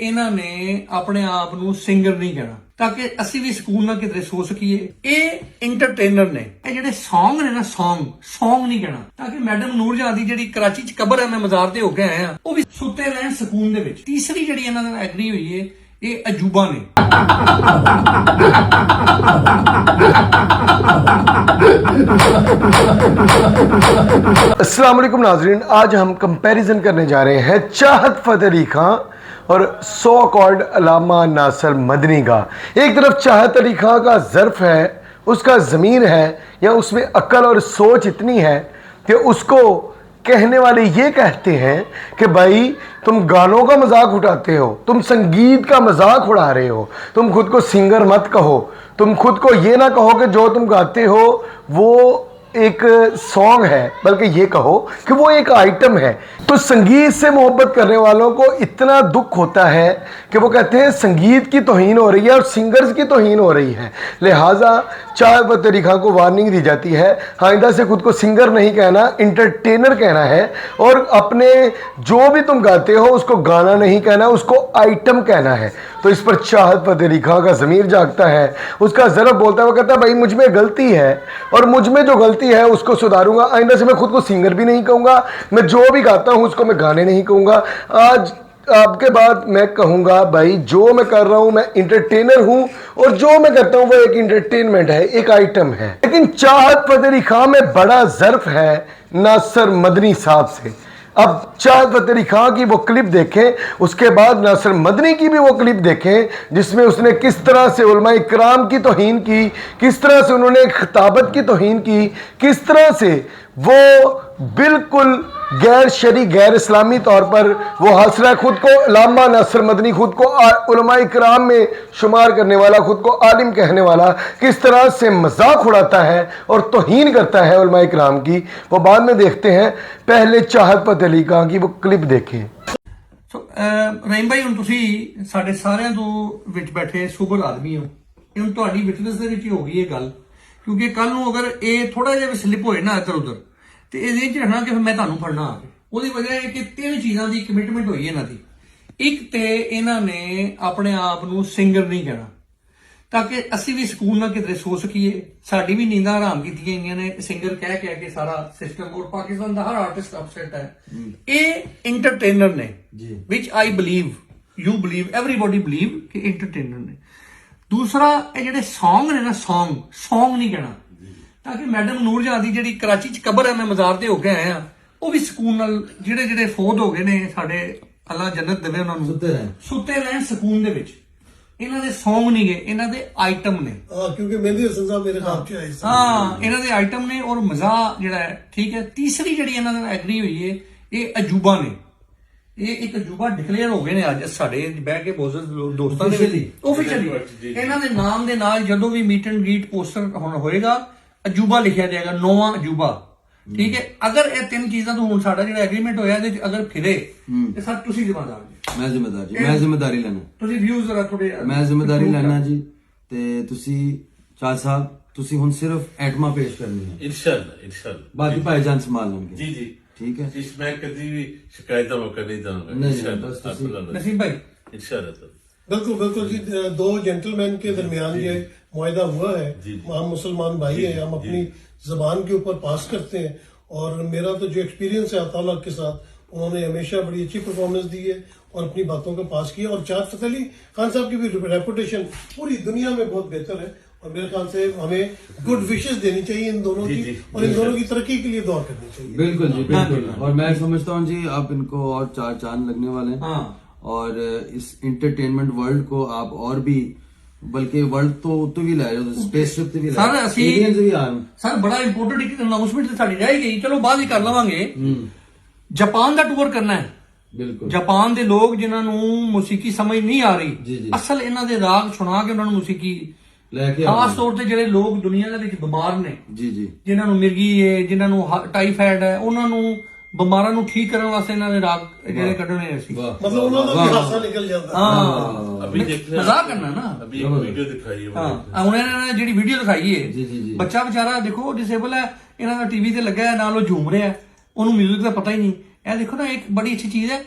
ਇਹਨਾਂ ਨੇ ਆਪਣੇ ਆਪ ਨੂੰ ਸਿੰਗਰ ਨਹੀਂ ਕਹਿਣਾ ਤਾਂ ਕਿ ਅਸੀਂ ਵੀ ਸਕੂਨ ਨਾਲ ਕਿਤੇ ਸੋ ਸਕੀਏ। ਇਹ ਇੰਟਰਟੇਨਰ ਨੇ। ਇਹ ਜਿਹੜੇ ਸੌਂਗ ਨੇ ਨਾ, ਸੌਂਗ ਨਹੀਂ ਕਹਿਣਾ ਤਾਂ ਕਿ ਮੈਡਮ ਨੂਰਜਹਾਂ ਦੀ ਜਿਹੜੀ ਕਰਾਚੀ ਚ ਕਬਰ ਹੈ, ਮੈਂ ਮਜ਼ਾਰ ਤੇ ਹੋ ਕੇ ਆਇਆ, ਉਹ ਵੀ ਸੁੱਤੇ ਰਹਿਣ ਸਕੂਨ ਦੇ ਵਿੱਚ। ਤੀਸਰੀ ਜਿਹੜੀ ਇਹਨਾਂ ਨਾਲ ਐਗਰੀ ਹੋਈ ਹੈ, ये अजूबा ने। अस्सलाम वालेकुम नाजरीन, आज हम कंपैरिजन करने जा रहे हैं चाहत फ़तेह अली खां और सो कॉल्ड अल्लामा नासिर मदनी का। एक तरफ चाहत अली खां का ज़र्फ़ है, उसका ज़मीर है, या उसमें अक्ल और सोच इतनी है कि उसको कहने वाले ये कहते हैं कि भाई तुम गानों का मजाक उठाते हो, तुम संगीत का मजाक उड़ा रहे हो, तुम खुद को सिंगर मत कहो, तुम खुद को ये ना कहो कि जो तुम गाते हो वो एक सॉन्ग है, बल्कि ये कहो कि वो एक आइटम है। तो संगीत से मोहब्बत करने वालों को इतना दुख होता है कि वो कहते हैं संगीत की तौहीन हो रही है और सिंगर्स की तौहीन हो रही है। लिहाजा चाहत फ़तेह अली खां को वार्निंग दी जाती है, आइंदा से खुद को सिंगर नहीं कहना, इंटरटेनर कहना है, और अपने जो भी तुम गाते हो उसको गाना नहीं कहना, उसको आइटम कहना है। तो इस पर चाहत फ़तेह अली खां का ज़मीर जागता है, उसका ज़रफ़ बोलता है, वो कहता है भाई मुझ में गलती है और मुझ में जो गलती है उसको सुधारूंगा। आइंदा से मैं खुद को सिंगर भी नहीं कहूँगा, मैं जो भी गाता हूँ उसको मैं गाने नहीं कहूँगा। आज आपके बाद मैं कहूँगा भाई जो मैं कर रहा हूँ मैं इंटरटेनर हूँ और जो मैं करता हूँ वो एक इंटरटेनमेंट है, एक आइटम है। लेकिन चाहत फ़तेह अली खां में बड़ा ज़र्फ़ है नासिर मदनी साहब से। अब चाहत फ़तेह अली खां की वो क्लिप देखें, उसके बाद नासिर मदनी की भी वो क्लिप देखें जिसमें उसने किस तरह से उलमा इकराम की तौहीन की, किस तरह से उन्होंने खिताबत की तौहीन की, किस तरह से वो बिल्कुल गैर शरी गैर इस्लामी तौर पर वो हंसरा खुद को अल्लामा नासिर मदनी, खुद को उलमा इकराम में शुमार करने वाला, खुद को आलिम कहने वाला, किस तरह से मजाक उड़ाता है और तौहीन करता है उलमा इकराम की, वो बाद में देखते हैं। पहले चाहत फ़तेह अली खां की वो क्लिप देखें। रहीम भाई, ਹੁਣ ਤੁਸੀਂ ਸਾਡੇ ਸਾਰਿਆਂ ਤੋਂ ਵਿੱਚ ਬੈਠੇ ਸੁਬਰ ਆਦਮੀ ਹੋ, ਹੁਣ ਤੁਹਾਡੀ ਵਿਟਨੈਸ ਦੇ ਵਿੱਚ ਹੀ ਹੋ ਗਈ ਇਹ ਗੱਲ, ਕਿਉਂਕਿ ਕੱਲ ਨੂੰ ਅਗਰ ਇਹ ਥੋੜਾ ਜਿਹਾ ਵੀ ਸਲਿਪ ਹੋਏ ਨਾ ਇੱਧਰ ਉੱਧਰ ਤੇ ਇਹ ਇਹ ਚ ਰੱਖਣਾ ਕਿ ਮੈਂ ਤੁਹਾਨੂੰ ਫੜਨਾ ਆ ਕੇ। ਉਹਦੀ ਵਜ੍ਹਾ ਇਹ ਕਿ ਤਿੰਨ ਚੀਜ਼ਾਂ ਦੀ ਕਮਿਟਮੈਂਟ ਹੋਈ ਇਹਨਾਂ ਦੀ। ਇੱਕ ਤੇ ਇਹਨਾਂ ਨੇ ਆਪਣੇ ਆਪ ਨੂੰ ਸਿੰਗਰ ਨਹੀਂ ਕਹਿਣਾ ਤਾਂ ਕਿ ਅਸੀਂ ਵੀ ਸਕੂਨ ਨਾਲ ਕਿਤੇ ਸੋ ਸਕੀਏ। ਸਾਡੀ ਵੀ ਨੀਂਦਾਂ ਹਰਾਮ ਕੀਤੀਆਂ ਗਈਆਂ ਨੇ ਸਿੰਗਰ ਕਹਿ ਕੇ ਸਾਰਾ ਸਿਸਟਮ, ਔਰ ਪਾਕਿਸਤਾਨ ਦਾ ਹਰ ਆਰਟਿਸਟ ਅਪਸੈਟ ਹੈ। ਇਹ ਇੰਟਰਟੇਨਰ ਨੇ, ਵਿਚ I believe, you believe, everybody believe ਕਿ ਇੰਟਰਟੇਨਰ ਨੇ। ਦੂਸਰਾ, ਇਹ ਜਿਹੜੇ ਸੌਂਗ ਨੇ ਨਾ, ਸੌਂਗ ਨਹੀਂ ਕਹਿਣਾ ਤਾਂ ਕਿ ਮੈਡਮ ਨੂਰਜਹਾਂ ਦੀ ਜਿਹੜੀ ਕਰਾਚੀ ਚ ਕਬਰ ਹੈ, ਮੈਂ ਮਜ਼ਾਰ ਤੇ ਹੋ ਕੇ ਆਇਆ, ਉਹ ਵੀ ਸਕੂਨ ਨਾਲ, ਜਿਹੜੇ ਫੌਤ ਹੋ ਗਏ ਨੇ ਸਾਡੇ, ਅੱਲਾ ਜੰਨਤ ਦੇਵੇ ਉਹਨਾਂ ਨੂੰ, ਸੁੱਤੇ ਰਹਿਣ ਸਕੂਨ ਦੇ ਵਿੱਚ। ਇਹਨਾਂ ਦੇ ਸੌਂਗ ਨਹੀਂ ਗਏ, ਇਹਨਾਂ ਦੇ ਆਈਟਮ ਨੇ। ਕਿਉਂਕਿ ਮਹਿੰਦੀ ਹਸਨ ਸਾਹਿਬ ਮੇਰੇ ਖਾਬ ਚ ਆਏ ਸੀ। ਇਹਨਾਂ ਦੇ ਆਈਟਮ ਨੇ ਔਰ ਮਜ਼ਾ ਜਿਹੜਾ ਹੈ, ਠੀਕ ਹੈ। ਤੀਸਰੀ ਜਿਹੜੀ ਇਹਨਾਂ ਨਾਲ ਐਗਰੀ ਹੋਈ ਹੈ, ਇਹ ਅਜੂਬਾ ਨੇ। ਇਹ ਇੱਕ ਅਜੂਬਾ ਡਿਕਲੇਅਰ ਹੋ ਗਏ ਨੇ ਅੱਜ ਸਾਡੇ ਬਹਿ ਕੇ ਬਹੁਤ ਦੋਸਤਾਂ ਦੇ ਵਿੱਚ ਆਫੀਸ਼ੀਅਲੀ। ਇਹਨਾਂ ਦੇ ਨਾਮ ਦੇ ਨਾਲ ਜਦੋਂ ਵੀ ਮੀਟ ਐਂਡ ਗ੍ਰੀਟ ਪੋਸਟਰ ਹੋਏਗਾ, ਅਜੂਬਾ ਲਿਖਿਆ ਜਾਏਗਾ, ਨੌਵਾਂ ਅਜੂਬਾ, ਠੀਕ ਹੈ। ਅਗਰ ਇਹ ਤਿੰਨ ਚੀਜ਼ਾਂ ਤੋਂ ਹੁਣ ਸਾਡਾ ਜਿਹੜਾ ਐਗਰੀਮੈਂਟ ਹੋਇਆ ਇਹਦੇ ਅਗਰ ਫਿਰੇ ਤੇ ਸਰ ਤੁਸੀਂ ਜ਼ਿੰਮੇਦਾਰ ਜੀ। ਮੈਂ ਜ਼ਿੰਮੇਦਾਰ ਜੀ, ਮੈਂ ਜ਼ਿੰਮੇਦਾਰੀ ਲੈਣਾ। ਤੁਸੀਂ ਵਿਊਜ਼ ਜ਼ਰਾ ਥੋੜੇ, ਮੈਂ ਜ਼ਿੰਮੇਦਾਰੀ ਲੈਣਾ ਜੀ। ਤੇ ਤੁਸੀਂ ਚਾਹ ਸਾਹਿਬ, ਤੁਸੀਂ ਹੁਣ ਸਿਰਫ ਐਟਮਾਂ ਪੇਸ਼ ਕਰਨੀਆਂ ਇਨਸ਼ਾਅੱਲਾ ਬਾਕੀ ਭਾਈਜਾਨ ਸੰਭਾਲ ਲੈਣਗੇ। ਜੀ ਜੀ ਠੀਕ ਹੈ। ਇਸ ਮੈਂ ਕਦੀ ਵੀ ਸ਼ਿਕਾਇਤ ਦਾ ਮੌਕਾ ਨਹੀਂ ਦਵਾਂਗਾ ਇਨਸ਼ਾਅੱਲਾ। नसीम भाई इंशाअल्लाह। बिल्कुल जी, दो जेंटलमैन के दरमियान ये मुआहदा हुआ है, हम मुसलमान भाई हैं, हम अपनी जबान के ऊपर पास करते हैं। और मेरा तो जो एक्सपीरियंस है अताउल्लाह के साथ, उन्होंने हमेशा बड़ी अच्छी परफॉर्मेंस दी है और अपनी बातों को पास किया। और चाहत फ़तेह अली खान साहब की भी रेपुटेशन पूरी दुनिया में बहुत बेहतर है और मेरे ख्याल से हमें गुड विशेस देनी चाहिए इन दोनों की और इन दोनों की तरक्की के लिए दुआ करनी चाहिए। बिल्कुल जी, बिल्कुल। और मैं समझता हूँ जी अब इनको और चार चांद लगने वाले हैं और इस इंटरटेनमेंट वर्ल्ड को आप और भी, बल्कि वर्ल्ड तो भी ले जाओ, स्पेसशिप ਤੇ ਵੀ ਸਰ ਅਸੀਂ ਵੀ ਆਏ ਸਰ ਬੜਾ ਇੰਪੋਰਟੈਂਟ ਇੱਕ ਅਨਾਉਂਸਮੈਂਟ ਸਾਡੀ ਰਹਿ ਗਈ, ਚਲੋ ਬਾਅਦ ਹੀ ਕਰ ਲਵਾਂਗੇ। ਜਾਪਾਨ ਦਾ ਟੂਰ ਕਰਨਾ ਹੈ। ਬਿਲਕੁਲ। ਜਾਪਾਨ ਦੇ ਲੋਕ ਜਿਨ੍ਹਾਂ ਨੂੰ ਮੂਸੀਕੀ ਸਮਝ ਨਹੀਂ ਆ ਰਹੀ, ਅਸਲ ਇਹਨਾਂ ਦੇ ਰਾਗ ਸੁਣਾ ਕੇ ਉਹਨਾਂ ਨੂੰ ਮੂਸੀਕੀ ਲੈ ਕੇ, ਖਾਸ ਤੌਰ ਤੇ ਜਿਹੜੇ ਲੋਕ ਦੁਨੀਆ ਦੇ ਵਿੱਚ ਬਿਮਾਰ ਨੇ, ਜੀ ਜੀ, ਜਿਨ੍ਹਾਂ ਨੂੰ ਮਿਰਗੀ ਹੈ, ਜਿਨ੍ਹਾਂ ਨੂੰ ਟਾਈਫਾਇਡ ਹੈ, ਉਹਨਾਂ ਨੂੰ ਬਿਮਾਰਾਂ ਨੂੰ ਠੀਕ ਕਰਨ ਵਾਸਤੇ ਇਹਨਾਂ ਦੇ ਰਾਗ ਜਿਹੜੇ ਕੱਢਣੇ ਅਸੀਂ, मतलब उन्होंने भी हादसा निकल जाता है। अभी देखना ਮਜ਼ਾਕ ਕਰਨਾ ਨਾ। अभी एक वीडियो दिखाई है ਹਾਂ, ਹੁਣ ਇਹਨਾਂ ਨੇ ਜਿਹੜੀ ਵੀਡੀਓ ਦਿਖਾਈ ਹੈ, ਬੱਚਾ ਵਿਚਾਰਾ ਦੇਖੋ ਡਿਸੇਬਲ ਹੈ, ਇਹਨਾਂ ਦਾ ਟੀਵੀ ਤੇ ਲੱਗਾ ਹੈ, ਨਾਲ ਉਹ ਝੂਮ ਰਿਹਾ, ਉਹਨੂੰ ਮਿਊਜ਼ਿਕ ਦਾ ਪਤਾ ਹੀ ਨਹੀਂ। ਇਹ ਦੇਖੋ ਨਾ, ਇੱਕ ਬੜੀ ਅੱਛੀ ਚੀਜ਼ ਹੈ,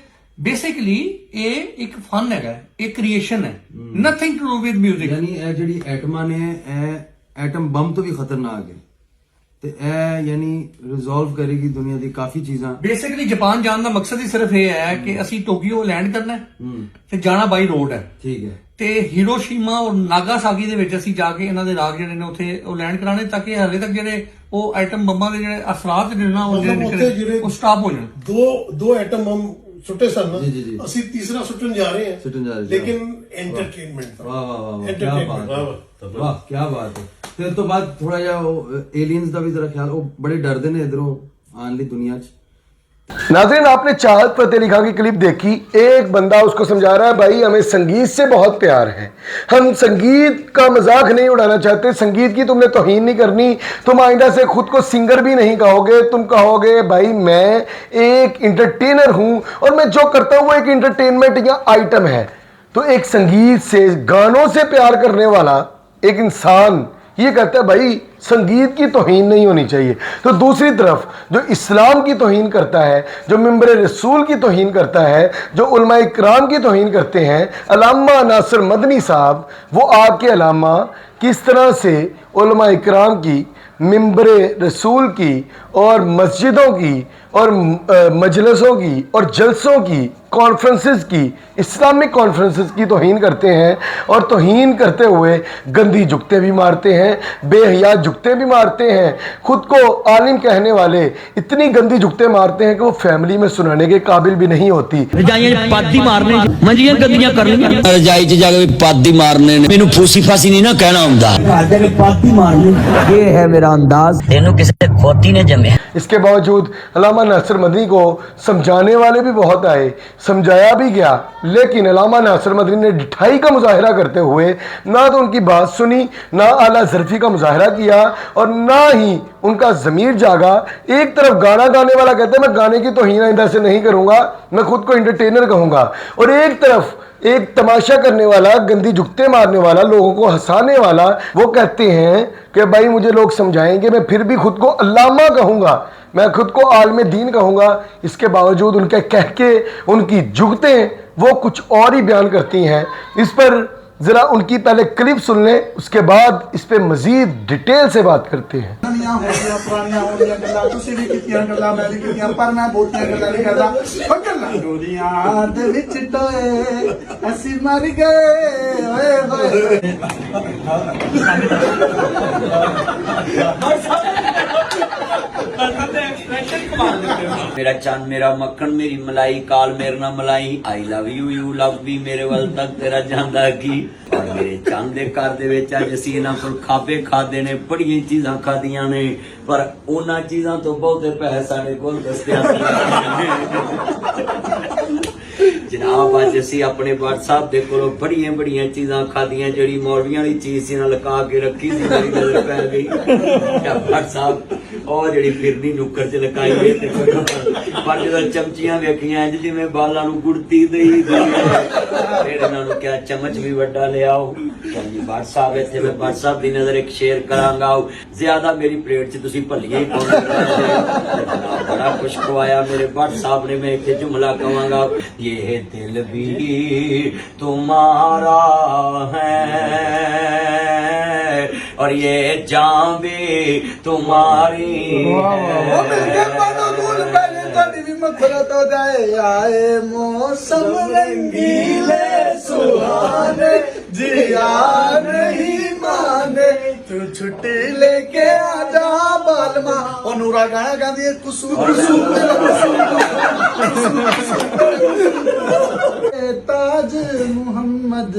ਬੇਸਿਕਲੀ ਇਹ ਇੱਕ ਫਨ ਹੈਗਾ, ਇਹ ਕ੍ਰੀਏਸ਼ਨ ਹੈ, nothing to do with music. ਯਾਨੀ ਇਹ ਜਿਹੜੀ ਐਟਮਾਂ ਨੇ ਇਹ ਐਟਮ ਬੰਬ ਤੋਂ ਵੀ ਖਤਰਨਾਕ ਹੈ ਤੇ ਇਹ ਯਾਨੀ ਰਿਜ਼ੋਲਵ ਕਰੇਗੀ ਦੁਨੀਆ ਦੀ ਕਾਫੀ ਚੀਜ਼ਾਂ। ਬੇਸਿਕਲੀ ਜਾਪਾਨ ਜਾਣ ਦਾ ਮਕਸਦ ਹੀ ਸਿਰਫ ਇਹ ਹੈ ਕਿ ਅਸੀਂ ਟੋਕੀਓ ਲੈਂਡ ਕਰਨਾ ਹੈ ਤੇ ਜਾਣਾ ਬਾਈ ਰੋਡ ਹੈ। ਠੀਕ ਹੈ। ਤੇ ਹੀਰੋਸ਼ੀਮਾ ਔਰ ਨਾਗਾਸਾਕੀ ਦੇ ਵਿੱਚ ਅਸੀਂ ਜਾ ਕੇ ਇਹਨਾਂ ਦੇ ਰਾਗ ਜਿਹੜੇ ਨੇ ਉੱਥੇ ਉਹ ਲੈਂਡ ਕਰਾਣੇ, ਤਾਂ ਕਿ ਹਾਲੇ ਤੱਕ ਜਿਹੜੇ ਉਹ ਐਟਮ ਬੰਬਾਂ ਦੇ ਜਿਹੜੇ ਅਸਰਾਤ ਨੇ ਨਾ ਉਹ ਜਿਹੜੇ ਉਹ ਸਟਾਪ ਹੋ ਜਾਣ। ਦੋ ਐਟਮ ਬੰਬ ਸੁੱਟੇ ਸਨ ਨਾ, ਜੀ, ਜੀ। ਅਸੀਂ ਤੀਸਰਾ ਸੁੱਟਣ ਜਾ ਰਹੇ ਸੁੱਟਣ ਜਾ ਹਾਂ, ਰਹੇ ਲੇਕਿਨ ਐਂਟਰਟੇਨमेंट। ਵਾਹ ਵਾਹ ਵਾਹ, ਕੀ Entertainment, ਬਾਤ ਹੈ, ਵਾਹ ਕੀ ਬਾਤ ਹੈ। ਫਿਰ ਤੋਂ ਬਾਅਦ ਥੋੜਾ ਜਿਹਾ ਏਲੀਅंस ਦਾ ਵੀ ਜ਼ਰਾ ਖਿਆਲ, ਉਹ ਬੜੇ ਡਰਦੇ ਨੇ ਇਧਰੋਂ ਆਉਣ ਲਈ दुनिया च। नाज़रीन, आपने चाहत फतेह अली खान की क्लिप देखी। एक बंदा उसको समझा रहा है भाई हमें संगीत से बहुत प्यार है, हम संगीत का मजाक नहीं उड़ाना चाहते, संगीत की तुमने तौहीन नहीं करनी, तुम आइंदा से खुद को सिंगर भी नहीं कहोगे, तुम कहोगे भाई मैं एक इंटरटेनर हूं और मैं जो करता हूं वो एक इंटरटेनमेंट या आइटम है। तो एक संगीत से, गानों से प्यार करने वाला एक इंसान ये कहता है भाई संगीत की तौहीन नहीं होनी चाहिए। तो दूसरी तरफ जो इस्लाम की तौहीन करता है, जो मिंबर रसूल की तौहीन करता है, जो उलमा इकराम की तौहीन करते हैं, अल्लामा नासिर मदनी साहब, वो आपके अल्लामा किस तरह से उलमा इकराम की, मिंबर रसूल की और मस्जिदों की और मजलिसों की और जलसों की, कॉन्फ्रेंसेस की, इस्लामिक कॉन्फ्रेंसेस की तौहीन करते हैं और तौहीन करते हुए गंदी जुगते भी मारते हैं, बेहया जुगते भी मारते हैं, खुद को आलिम कहने वाले इतनी गंदी जुगते मारते हैं कि वो फैमिली में सुनाने के काबिल भी नहीं होती। ਰਜਾਈਆਂ ਪਾਦੀ ਮਾਰਨੇ, ਮੰਜੀਆਂ ਗੰਦੀਆਂ ਕਰਨੀਆਂ, ਰਜਾਈ 'ਚ ਜਾ ਕੇ ਪਾਦੀ ਮਾਰਨੇ ਨੇ, ਮੈਨੂੰ ਫੂਸੀ ਫਾਸੀ ਨਹੀਂ ਨਾ ਕਹਿਣਾ ਹੁੰਦਾ, ਘਰ ਦੇ ਪਾਦੀ ਮਾਰਨੀ, ਇਹ ਹੈ ਮੇਰਾ ਅੰਦਾਜ਼। ਤੈਨੂੰ ਕਿਸੇ ਖੋਤੀ ਨੇ ਜੰਮਿਆ। इसके बावजूद अल्लामा नासिर मदनी को समझाने वाले भी बहुत आए, समझाया भी गया, लेकिन अल्लामा नासिर मदनी ने ढिठाई का मुजाहरा करते हुए ना तो उनकी बात सुनी, ना आला ज़रफ़ी का मुजाहरा किया और ना ही उनका ज़मीर जागा। एक तरफ गाना गाने वाला कहता है मैं गाने की तौहीन आइंदा से नहीं करूँगा, मैं खुद को इंटरटेनर कहूँगा, और एक तरफ एक तमाशा करने वाला, गंदी जुगते मारने वाला, लोगों को हंसाने वाला, वो कहते हैं कि भाई मुझे लोग समझाएंगे, मैं फिर भी खुद को अल्लामा कहूँगा, मैं खुद को आलम दीन कहूँगा। इसके बावजूद उनके कह के उनकी जुगतें वो कुछ और ही बयान करती हैं। इस पर ज़रा उनकी पहले क्लिप सुन लें, उसके बाद इस पर मज़ीद डिटेल से बात करते हैं। ਪੁਰਾਣੀਆਂ ਹੋਣੀਆਂ ਗੱਲਾਂ ਤੁਸੀਂ ਵੀ ਕੀਤੀਆਂ ਗੱਲਾਂ, ਮੈਂ ਵੀ ਕੀਤੀਆਂ, ਪਰ ਮੈਂ ਬਹੁਤੀਆਂ ਗੱਲਾਂ ਨਹੀਂ ਕਰਦਾ। ਉਹ ਗੱਲਾਂ ਡੋਰੀਆਂ ਦੇ ਵਿੱਚ ਟੋਏ ਅਸੀਂ ਮਰ ਗਏ ਓਏ ਹੋਏ। मेरा चंद मेरा मक्खन मेरी मलाई, काल मेरे ना मलाई, I love you you love me, मेरे वाल तक तेरा जांदा की। और मेरे चंद दे घर दे विच अज असीं इन्हां कोल खाबे खादे ने, बड़ियां चीज़ां खादियां ने, पर उन्हां चीज़ां तो बहुते पैसे साडे कोल दस्तियां जनाब। अज असीं अपने WhatsApp दे कोलों बड़ियां बड़ियां चीज़ां खादियां, जिहड़ी मौलवियां वाली चीज़ सी ना लगा के रखी सी, मेरी नज़र पै गई WhatsApp और जिहड़ी फिरनी नुक्कर च लकाई गई, पर जदों चमचियां वेखियां इंज जिवें बालां नूं गुड़ती दई, फिर इन्हां नूं क्या चमच भी वड्डा ले आओ। जी WhatsApp इत्थे मैं WhatsApp दी नज़र एक शेयर करांगा, ज्यादा मेरी प्लेट च तुसीं भल्लियां ही पाउंदे, बड़ा कुछ खवाया मेरे WhatsApp ने। मैं एक जुमला कहांगा, ये दिल भी तुम्हारा है और ये जान भी तुम्हारी मफरत हो जाए आए मौसम रंगीले सुहाने, जिया नहीं माने तू छुट्टी लेके आजा बालमा। और नूरा गाना गांधी है कुसू कुसू ताज मुहम्मद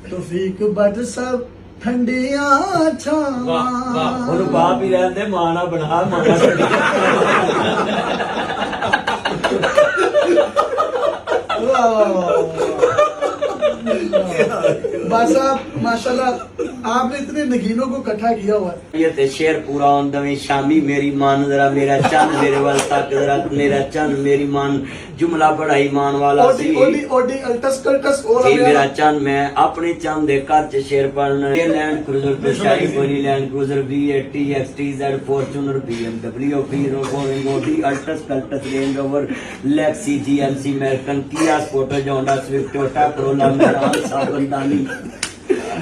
तौफीक बद सब ठंडियां छावां। ਉਹਨੂੰ ਬਾਪ ਹੀ ਰਹਿੰਦੇ, ਮਾਂ ਨਾ ਬਣਾ, ਮਾਂ बात साहब माशाल्लाह आपने इतने नगीनों को इकट्ठा किया हुआ है। ये ते शेर पूरा होंदा में शामी मेरी मान जरा मेरा चंद मेरे वाल तक जरा मेरा चंद मेरी मान जुमला बड़ा ईमान वाला सी ओडी ओडी अल्टस कल्टस हो जी रहा मेरा है। चंद मैं अपने चंद दे घर च शेर पढ़ना ये लैंड क्रूजर पे शाही बोली Land Cruiser V80 XTZ Fortuner BMW Hero Boeing Audi Altis Cultus Range Rover Lexus GMC American Kia Sportage Honda Swift Toyota Corolla Mehran साबनदानी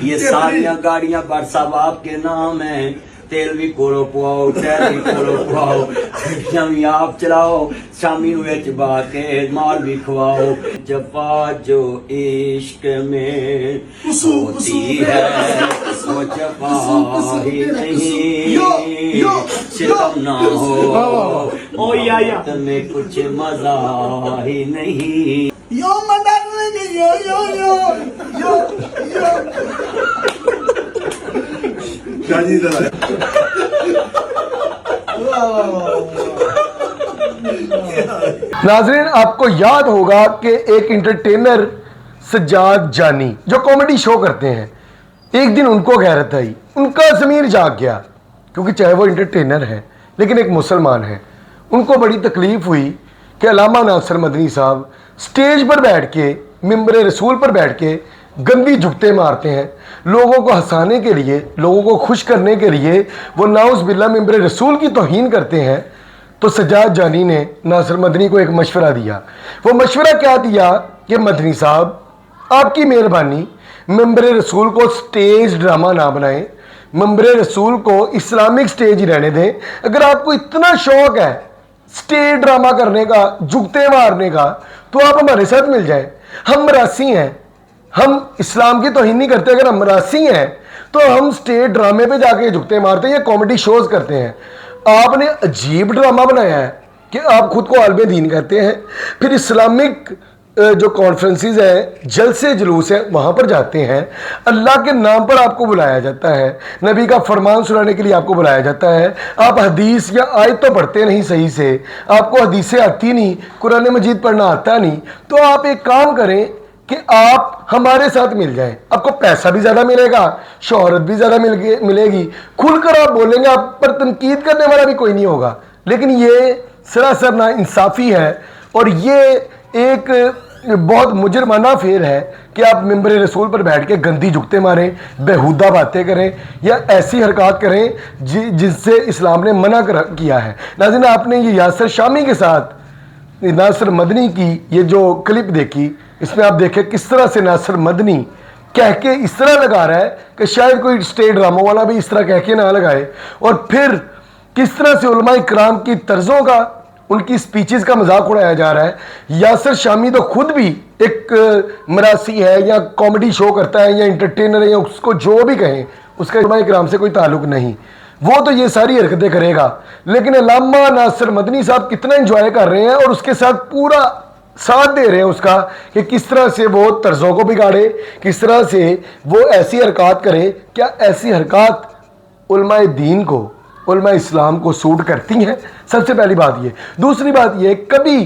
ये सारी गाड़ियां बट साहब आपके नाम है। तेल भी कोलो पुआओ टायर भी कोलो पुआओ खिड़कियां भी आप चलाओ शामी विच बाके माल भी खवाओ जफा जो इश्क में होती है वो जफा ही नहीं सितम ना हो ओ या तुम्हें कुछ मजा ही नहीं यो मदन यो यो यो यो यो नाजरीन, आपको याद होगा कि एक इंटरटेनर सज्जाद जानी जो कॉमेडी शो करते हैं, एक दिन उनको गैरत आई, उनका ज़मीर जाग गया, क्योंकि चाहे वो इंटरटेनर है लेकिन एक मुसलमान है। उनको बड़ी तकलीफ़ हुई कि अल्लामा नासिर मदनी साहब स्टेज पर बैठ के मिंबर रसूल पर बैठ के गंदी जुगते मारते हैं, लोगों को हंसाने के लिए, लोगों को खुश करने के लिए वो नाउज़ बिल्ला मिंबर रसूल की तौहीन करते हैं। तो सज्जाद जानी ने नासिर मदनी को एक मशवरा दिया। वो मशवरा क्या दिया कि मदनी साहब आपकी मेहरबानी मिंबर रसूल को स्टेज ड्रामा ना बनाएं, मिंबर रसूल को इस्लामिक स्टेज ही रहने दें। अगर आपको इतना शौक है स्टेज ड्रामा करने का, जुगते मारने का, तो आप हमारे साथ मिल जाएं। हम मरासी हैं, हम इस्लाम की तौहीन नहीं करते। अगर हम मरासी हैं तो हम स्टेज ड्रामे पे जाके जुगते मारते हैं या कॉमेडी शोज करते हैं। आपने अजीब ड्रामा बनाया है कि आप खुद को आलम दीन कहते हैं, फिर इस्लामिक जो कॉन्फ्रेंसेस हैं, जलसे जुलूस हैं, वहाँ पर जाते हैं, अल्लाह के नाम पर आपको बुलाया जाता है, नबी का फरमान सुनाने के लिए आपको बुलाया जाता है। आप हदीस या आयत तो पढ़ते नहीं सही से, आपको हदीसें आती नहीं, कुरान मजीद पढ़ना आता नहीं, तो आप एक काम करें कि आप हमारे साथ मिल जाएं। आपको पैसा भी ज़्यादा मिलेगा, शोहरत भी ज़्यादा मिलेगी, खुलकर आप बोलेंगे, आप पर तनकीद करने वाला भी कोई नहीं होगा। लेकिन ये सरासर नाइंसाफ़ी है और ये एक बहुत मुजरमाना फेर है कि आप मिंबर रसूल पर बैठ के गंदी जुगते मारें, बेहुदा बातें करें या ऐसी हरकत करें जिससे इस्लाम ने मना किया है। नाज़रीन, आपने ये यासिर शामी के साथ नासिर मदनी की ये जो क्लिप देखी, इसमें आप देखें किस तरह से नासिर मदनी कह के इस तरह लगा रहा है कि शायद कोई स्टेज ड्रामा वाला भी इस तरह कह के ना लगाए, और फिर किस तरह से उलमा इकराम की तर्जों का, उनकी स्पीचेस का मजाक उड़ाया जा रहा है। यासिर शामी तो खुद भी एक मरासी है या कॉमेडी शो करता है या इंटरटेनर है या उसको जो भी कहें, उसका उलमा इकराम से कोई ताल्लुक नहीं, वो तो ये सारी हरकतें करेगा। लेकिन अल्लामा नासिर मदनी साहब कितना एंजॉय कर रहे हैं और उसके साथ पूरा साथ दे रहे हैं उसका कि किस तरह से वो तर्जों को बिगाड़े, किस तरह से वो ऐसी हरकत करे। क्या ऐसी हरकत उलमाए दीन को, उलमा इस्लाम को सूट करती हैं? सबसे पहली बात ये। दूसरी बात ये, कभी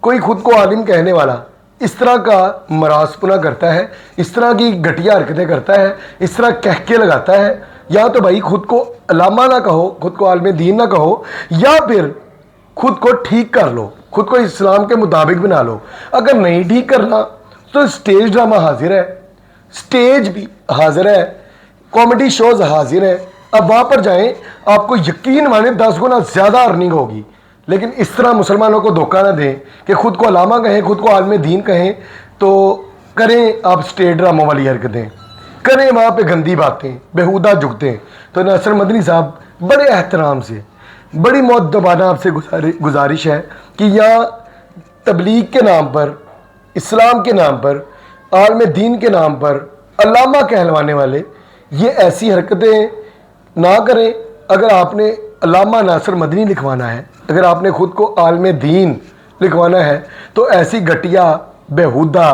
कोई खुद को आलिम कहने वाला इस तरह का मरासपुना करता है, इस तरह की घटिया हरकतें करता है, इस तरह कह के लगाता है, या तो भाई खुद को अल्लामा ना कहो, खुद को आलिम दीन ना कहो, या फिर खुद को ठीक कर लो, खुद को इस्लाम के मुताबिक बना लो। अगर नहीं ठीक करना तो स्टेज ड्रामा हाजिर है, स्टेज भी हाजिर है, कॉमेडी शोज हाजिर है। अब वहाँ पर जाएं, आपको यकीन माने 10 गुना ज़्यादा अर्निंग होगी। लेकिन इस तरह मुसलमानों को धोखा ना दें कि खुद को अलामा कहें, खुद को आलम दीन कहें, तो करें आप स्टेज ड्रामा वाली हरकतें, करें वहाँ पे गंदी बातें, बेहुदा जुगतें। तो नासिर मदनी साहब बड़े एहतराम से, बड़ी मुअद्दबाना आपसे गुजारिश है कि यहाँ तबलीग के नाम पर, इस्लाम के नाम पर, आलम दीन के नाम पर अल्लामा कहलवाने वाले ये ऐसी हरकतें ना करें। अगर आपने अल्लामा नासिर मदनी लिखवाना है, अगर आपने खुद को आलम दीन लिखवाना है, तो ऐसी घटिया, बेहुदा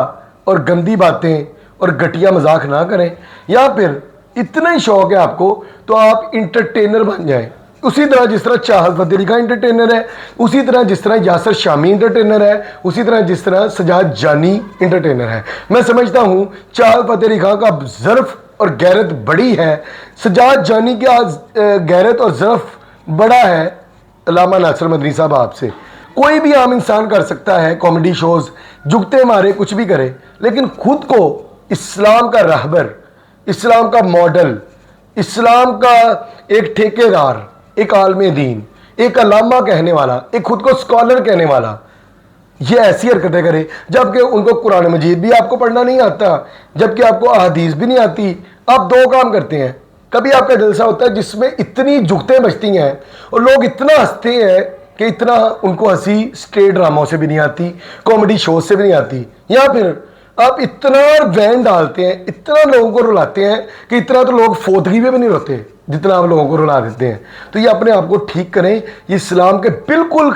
और गंदी बातें और घटिया मजाक ना करें। या फिर इतना ही शौक है आपको तो आप इंटरटेनर बन जाएं, उसी तरह जिस तरह चाहत फतेह अली खान इंटरटेनर है, उसी तरह जिस तरह यासर शामी इंटरटेनर है, उसी तरह जिस तरह सजाद जानी इंटरटेनर है। मैं समझता हूँ चाहत फतेह अली खान का ज़र्फ और गैरत बड़ी है, सजाद जानी की आज गैरत और ज़र्फ बड़ा है। अल्लामा नासिर मदनी साहब आपसे कोई भी आम इंसान कर सकता है, कॉमेडी शोज़ जुगते मारे कुछ भी करे, लेकिन खुद को इस्लाम का रहबर, इस्लाम का मॉडल, इस्लाम का एक ठेकेदार, एक आलमे दीन, एक अल्लामा कहने वाला, एक खुद को स्कॉलर कहने वाला, ये ऐसी हरकतें करे जबकि उनको कुरान मजीद भी आपको पढ़ना नहीं आता, जबकि आपको अहादीस भी नहीं आती। आप दो काम करते हैं, कभी आपका जलसा होता है जिसमें इतनी जुगतें बजती हैं और लोग इतना हंसते हैं कि इतना उनको हंसी स्टेज ड्रामों से भी नहीं आती, कॉमेडी शो से भी नहीं आती, या फिर आप इतना वैन डालते हैं, इतना लोगों को रुलाते हैं कि इतना तो लोग फोतगी में भी नहीं रोते जितना आप लोगों को रुला देते हैं। तो ये अपने आप को ठीक करें, ये इस्लाम के बिल्कुल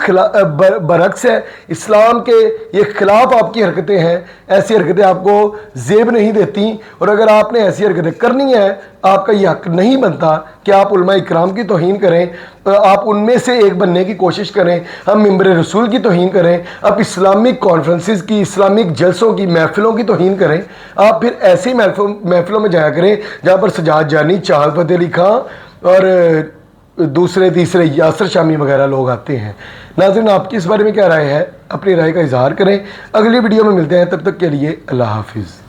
बरक्स है, इस्लाम के ये खिलाफ आपकी हरकतें हैं, ऐसी हरकतें आपको जेब नहीं देती। और अगर आपने ऐसी हरकतें करनी है, आपका ये हक नहीं बनता कि आप उलमा इकराम की तौहीन करें, आप उनमें से एक बनने की कोशिश करें, हम मिंबर रसूल की तौहीन करें, आप इस्लामिक कॉन्फ्रेंसेस की, इस्लामिक जलसों की, महफिलों की तौहीन करें। आप फिर ऐसी महफिलों में जाया करें जहाँ पर सजाद जानी, चाहत फतेह अली खान और दूसरे तीसरे यासर शामी वगैरह लोग आते हैं। नाज़रीन, आपकी इस बारे में क्या राय है? अपनी राय का इजहार करें। अगली वीडियो में मिलते हैं, तब तक के लिए अल्लाह हाफिज़।